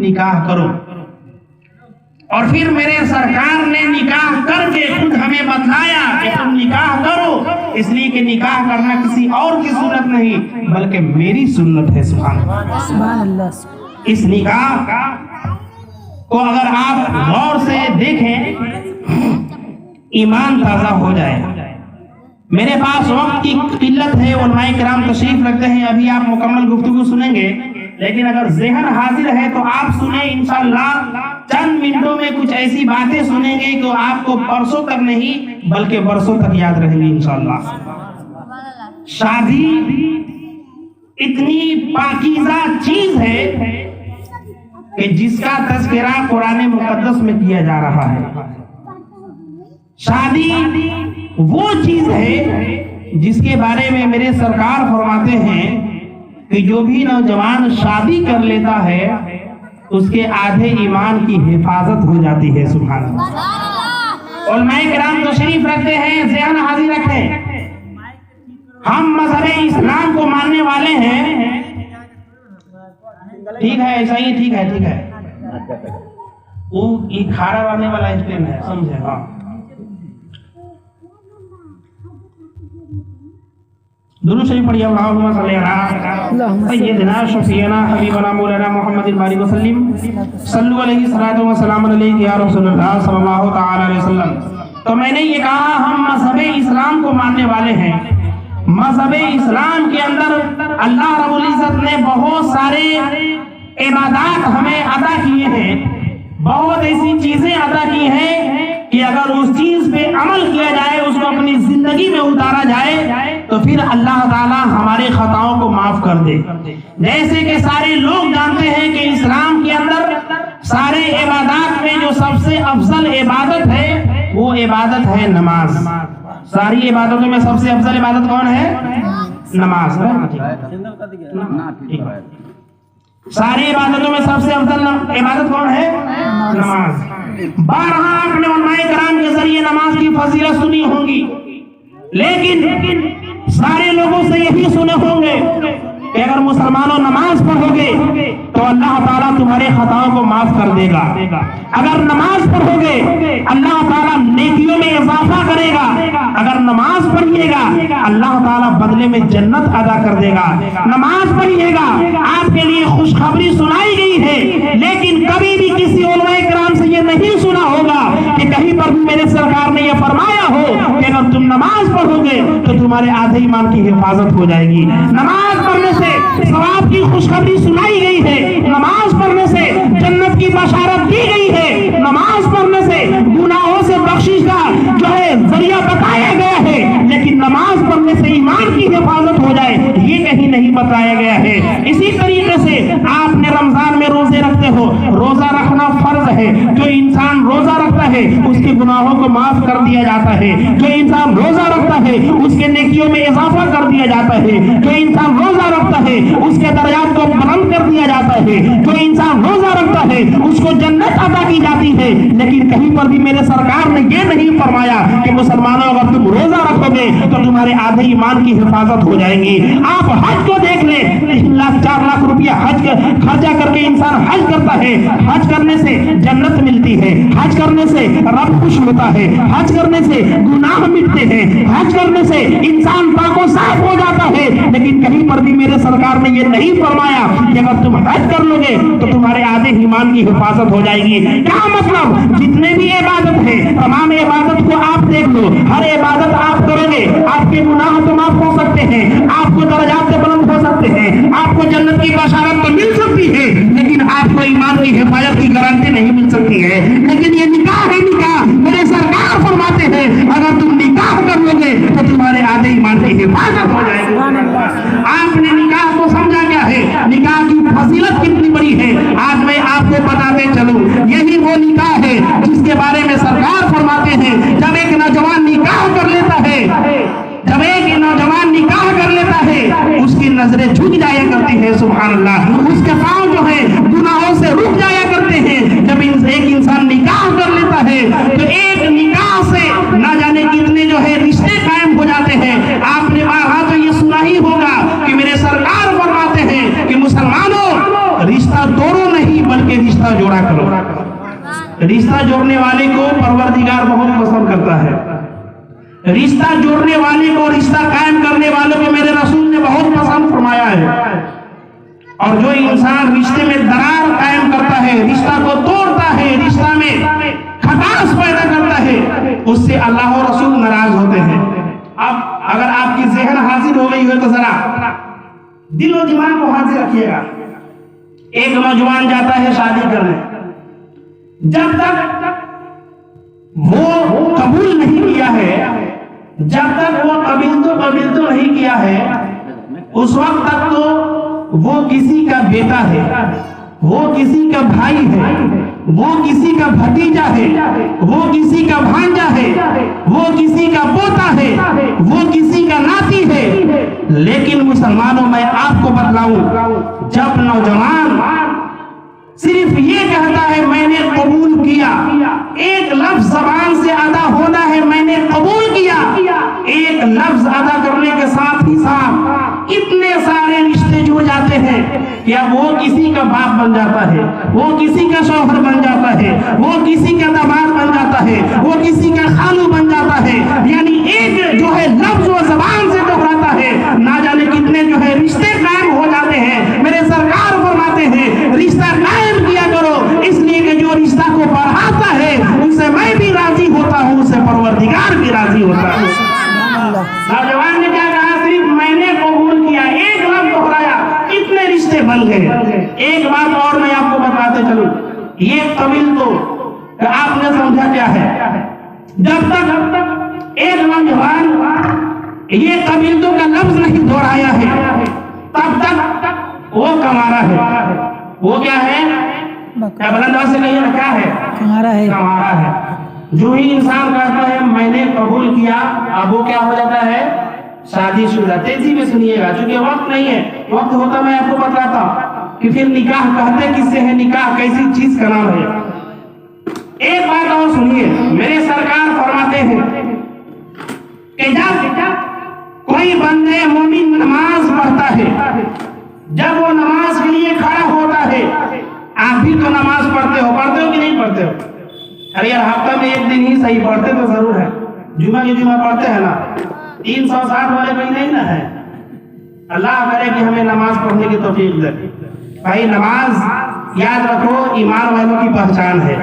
نکاح کرو. اور پھر میرے سرکار نے نکاح کر کے خود ہمیں بتلایا کہ تم نکاح کرو، اس لیے کہ نکاح کرنا کسی اور کی سنت نہیں بلکہ میری سنت ہے. سبحان اللہ. اس نکاح کو اگر آپ غور سے دیکھیں ایمان تازہ ہو جائے. میرے پاس وقت کی قلت ہے، علماء کرام تشریف رکھتے ہیں، ابھی آپ مکمل گفتگو سنیں گے، لیکن اگر ذہن حاضر ہے تو آپ سنیں. انشاءاللہ چند منٹوں میں کچھ ایسی باتیں سنیں گے کہ آپ کو پرسوں تک نہیں بلکہ برسوں تک یاد رہیں گی انشاءاللہ. شادی اتنی پاکیزہ چیز ہے کہ جس کا تذکرہ قرآن مقدس میں کیا جا رہا ہے. شادی وہ چیز ہے جس کے بارے میں میرے سرکار فرماتے ہیں کہ جو بھی نوجوان شادی کر لیتا ہے اس کے آدھے ایمان کی حفاظت ہو جاتی ہے. سبحان اللہ. علماء کرام تشریف رکھتے ہیں، ذہن حاضر رکھیں. ہم مذہب اسلام کو ماننے والے ہیں. ٹھیک ہے، ایسا ہی ٹھیک ہے، ٹھیک ہے. وہ یہ کھارا رہنے والا اسٹیم ہے، سمجھے؟ ہاں. درود شریف پڑھیے. اللہم صلی علی سیدنا شفیعنا حبیبنا مولانا محمد بارک وسلم. صلو علیہ الصلوۃ والسلام علیک یا رسول اللہ صلی اللہ تعالی علیہ وسلم. تو میں نے یہ کہا ہم مذہب اسلام کو ماننے والے ہیں. مذہب اسلام کے اندر اللہ رب العزت نے بہت سارے عبادات ہمیں عطا کیے ہیں، بہت ایسی چیزیں عطا کی ہیں کہ اگر اس چیز پہ عمل کیا جائے، اس کو اپنی زندگی میں اتارا جائے تو پھر اللہ تعالیٰ ہمارے خطاؤں کو معاف کر دے. جیسے کہ سارے لوگ جانتے ہیں کہ اسلام کے اندر سارے عبادات میں جو سب سے افضل عبادت ہے وہ عبادت ہے نماز. ساری عبادتوں میں سب سے افضل عبادت کون ہے؟ نماز. ساری عبادتوں میں سب سے افضل عبادت کون ہے؟ نماز. بارہا آپ نے علماء کرام کے ذریعے نماز کی فضیلت سنی ہوں گی، لیکن سارے لوگوں سے یہی سنے ہوں گے کہ اگر مسلمانوں نماز پڑھو گے تو اللہ تعالیٰ تمہارے خطاؤں کو معاف کر دے گا. اگر نماز پڑھو گے اللہ تعالیٰ نیکیوں میں اضافہ کرے گا. اگر نماز پڑھیے گا اللہ تعالیٰ بدلے میں جنت ادا کر دے گا. نماز پڑھیے گا آپ کے لیے خوشخبری سنائی گئی ہے، لیکن کبھی بھی کسی علماء کرام سے یہ نہیں سنا ہوگا کہ کہیں پر بھی میرے سرکار نے یہ فرمایا ہو کہ اگر تم نماز پڑھو گے تو تمہارے آدھے ایمان کی حفاظت ہو جائے گی. نماز پڑھنے سے ثواب کی خوشخبری سنائی گئی ہے، نماز پڑھنے سے جنت کی بشارت دی گئی ہے، نماز پڑھنے سے گناہوں سے بخشش کا جو ہے ذریعہ بتایا گیا ہے، لیکن نماز پڑھنے سے ایمان کی حفاظت ہو جائے یہ کہیں نہیں بتایا گیا ہے. اسی طریقے سے آپ نے رمضان میں روزے رکھتے ہو، روزہ رکھنا فرض ہے. جو انسان روزہ رکھتا ہے اس کے گناہوں کو معاف کر دیا جاتا ہے. جو انسان روزہ رکھتا ہے اس کے نیکیوں میں اضافہ کر دیا جاتا ہے. جو انسان روزہ رکھتا ہے اس کے درجات کو بلند کر دیا جاتا ہے. جو انسان روزہ رکھتا ہے اس کو جنت عطا کی جاتی ہے. لیکن کہیں پر بھی میرے سرکار نے یہ نہیں فرمایا کہ مسلمانوں اگر تم روزہ رکھو گے تو تمہارے آدھے ایمان کی حفاظت ہو جائیں گی. آپ حج کو دیکھ لیں، 3 لاکھ 4 لاکھ روپیہ حج خرچہ کر کے انسان حج کرتا ہے. حج کرنے سے جنت ملتی ہے، حج کرنے سے رب خوش ہوتا ہے، حج کرنے سے گناہ مٹتے ہیں، حج کرنے سے انسان پاک و صاف ہو جاتا ہے. لیکن کہیں پر بھی میرے سرکار نے یہ نہیں فرمایا کہ اگر تم حج کر لو گے تو تمہارے آدھے ایمان کی حفاظت ہو جائے گی. کیا مطلب؟ جتنے بھی عبادت ہے تمام عبادت کو آپ دیکھ لو، ہر عبادت آپ کرو گے آپ کے گناہ تو معاف ہو سکتے ہیں، آپ کو درجات سے بلند ہو سکتے ہیں، آپ کو جنت کی بشارت تو مل سکتی ہے، لیکن آپ کو ایمان کی حفاظت کی گارنٹی نہیں مل سکتی ہے. لیکن یہ نکاح ہے. نکاح میرے سرکار فرماتے ہیں اگر تم نکاح کر لو گے تو تمہارے آدھے ایمان کی حفاظت ہو جائے گی. آپ نے نکاح کو سمجھا کیا ہے، نکاح کی فضیلت کتنی بڑی ہے. آج میں آپ کو بتاتے چلوں، یہی وہ نکاح ہے جس کے بارے میں سرکار فرماتے ہیں جب ایک نوجوان نکاح کر لیتا ہے، جب ایک نوجوان نکاح کر لیتا ہے اس کی نظریں جھک جایا کرتی ہیں. سبحان اللہ. اس کے پاؤں جو ہے گناہوں سے رک جایا کرتے ہیں. جب ایک انسان نکاح کر لیتا ہے تو ایک نکاح سے نہ جانے کتنے جو ہے رشتے قائم ہو جاتے ہیں. آپ نے تو یہ سنا ہی ہوگا کہ میرے سرکار فرماتے ہیں کہ مسلمانوں رشتہ توڑو نہیں بلکہ رشتہ رشتہ جوڑا کرو. رشتہ جوڑنے والے کو پروردگار بہت پسند کرتا ہے. رشتہ جوڑنے والے کو, رشتہ قائم کرنے والوں کو میرے رسول نے بہت پسند فرمایا ہے. اور جو انسان رشتے میں درار قائم کرتا ہے, رشتہ کو توڑتا ہے, رشتہ میں کھٹاس پیدا کرتا ہے, اس سے اللہ و رسول ناراض ہوتے ہیں. اب اگر آپ کی ذہن حاضر ہو گئی ہو تو ذرا دل و دماغ کو حاضر رکھیے گا. ایک نوجوان جاتا ہے شادی کرنے, جب تک وہ قبول نہیں کیا ہے, جب تک وہ قبول تو نہیں کیا ہے, اس وقت تک تو وہ کسی کا بیٹا ہے, وہ کسی کا بھائی ہے, وہ کسی کا بھتیجا ہے, وہ کسی کا بھانجا ہے, وہ کسی کا پوتا ہے, وہ کسی کا ناتی ہے. لیکن مسلمانوں میں آپ کو بتلاؤں, جب نوجوان صرف یہ کہتا ہے میں نے قبول کیا, ایک لفظ زبان سے ادا ہونا ہے میں نے قبول کیا, ایک لفظ ادا کرنے کے ساتھ ہی ساتھ اتنے سارے رشتے جڑ جاتے ہیں کہ اب وہ کسی کا باپ بن جاتا ہے, وہ کسی کا شوہر بن جاتا ہے, وہ کسی کا داماد بن جاتا ہے, وہ کسی کا خالو بن جاتا ہے. یعنی ایک جو ہے لفظ وہ زبان سے دہراتا ہے, نہ جانے کتنے جو ہے رشتے قائم ہو جاتے ہیں. میرے سرکار فرماتے ہیں رشتہ قائم کیا کرو, اس لیے کہ جو رشتہ کو بڑھاتا ہے ان سے میں بھی راضی ہوتا ہوں, اس سے پروردگار بھی راضی ہوتا ہے. نوجوان نے کیا کہا, صرف میں نے قبول کیا, ایک لفظ دہرایا, کتنے رشتے بن گئے. ایک بات اور میں آپ کو بتاتے چلوں, یہ قبیل تو آپ نے سمجھا کیا ہے, جب تک ایک نوجوان یہ قبیل تو کا لفظ نہیں دہرایا ہے تب تک وہ کمارا ہے. وہ کیا ہے, کیا بلند آواز سے کہیے نا, کیا ہے, کمارا ہے. جو ہی انسان کہتا ہے میں نے قبول کیا, اب وہ کیا ہو جاتا ہے, شادی شدہ. تیزی میں سنیے گا چونکہ وقت نہیں ہے, وقت ہوتا میں آپ کو بتاتا کہ پھر نکاح کہتے کس سے ہے, نکاح کیسی چیز کا نام ہے. ایک بات اور سنیے, میرے سرکار فرماتے ہیں کہ جب کوئی بندے مومن نماز پڑھتا ہے, جب وہ نماز کے لیے کھڑا ہوتا ہے, آپ بھی تو نماز پڑھتے ہو کہ نہیں پڑھتے ہو؟ ارے یار ہفتہ میں ایک دن ہی صحیح پڑھتے تو ضرور ہے, جمعہ کی جمعہ پڑھتے ہیں نا, 360 والے کوئی نہیں نا ہے. اللہ کرے کہ ہمیں نماز پڑھنے کی توفیق دے. بھائی نماز یاد رکھو ایمان والوں کی پہچان ہے,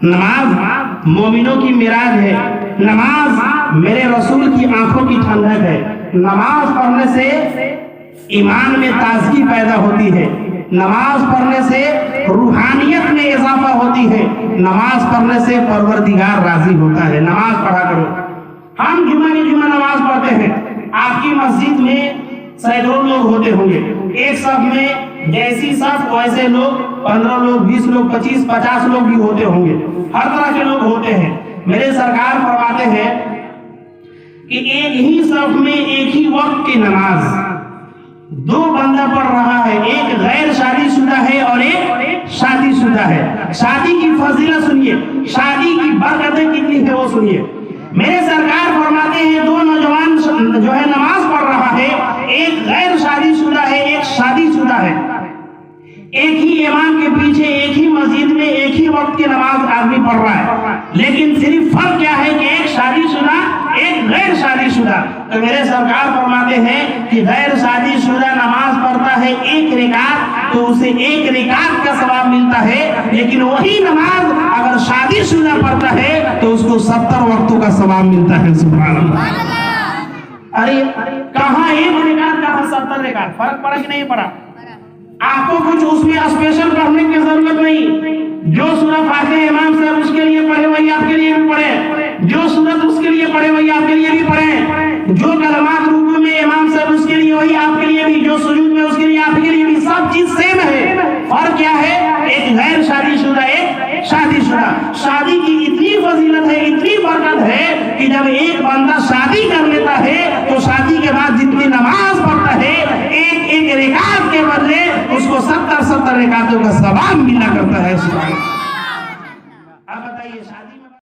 نماز مومنوں کی معراج ہے, نماز میرے رسول کی آنکھوں کی ٹھنڈک ہے. نماز پڑھنے سے ایمان میں تازگی پیدا ہوتی ہے, نماز پڑھنے سے روحانیت میں اضافہ ہوتی ہے, نماز پڑھنے سے پروردگار راضی ہوتا ہے. نماز پڑھا کرو. ہم جمعہ کی جمعہ نماز پڑھتے ہیں, آپ کی مسجد میں سینکڑوں لوگ ہوتے ہوں گے, ایک صف میں جیسی صف ویسے لوگ 15 لوگ 20 لوگ 25 50 لوگ بھی ہوتے ہوں گے, ہر طرح کے لوگ ہوتے ہیں. میرے سرکار فرماتے ہیں کہ ایک ہی صف میں ایک ہی وقت کی نماز دو بندہ پڑھ رہا ہے, ایک غیر شادی شدہ ہے اور ایک شادی شدہ ہے. شادی کی فضیلت سنیے, شادی کی برکتیں کتنی ہے وہ سنیے. میرے سرکار فرماتے ہیں دو نوجوان جو ہے نماز پڑھ رہا ہے, ایک غیر شادی شدہ ہے ایک شادی شدہ ہے, ایک ہی امام کے پیچھے ایک ہی مسجد میں ایک ہی وقت کی نماز آدمی پڑھ رہا ہے, لیکن صرف فرق کیا ہے کہ ایک شادی شدہ ایک غیر شادی شدہ. تو میرے سرکار فرماتے ہیں کہ غیر شادی شدہ نماز پڑھتا ہے ایک رکعت تو اسے ایک رکعت کا ثواب ملتا ہے, لیکن وہی نماز اگر شادی شدہ پڑھتا ہے تو اس کو 70 وقتوں کا ثواب ملتا ہے. سبحان اللہ. ارے کہاں ایک رکعت کہاں 70 رکعت, فرق پڑا کہ نہیں پڑا؟ آپ کو کچھ اس میں اسپیشل پڑھنے کی ضرورت نہیں, جو سورہ فاتحہ امام صاحب اس کے لیے پڑھے وہی آپ کے لیے بھی پڑھے, جو سورت اس کے لیے پڑھے وہی آپ کے لیے بھی پڑھے, جو کلمات رکوع میں امام صاحب اس کے لیے وہی آپ کے لیے بھی, جو سجود میں اس کے لیے آپ کے لیے بھی, سب چیز سیم ہے. فرق کیا ہے, ایک غیر شادی شدہ ایک شادی شدہ. شادی کی اتنی فضیلت ہے اتنی برکت ہے کہ جب ایک بندہ شادی کر لیتا ہے تو شادی کے بعد جتنی نماز پڑھتا ہے ایک ایک رکعت کے بدلے اس کو 70 رکعتوں کا ثواب ملا کرتا ہے.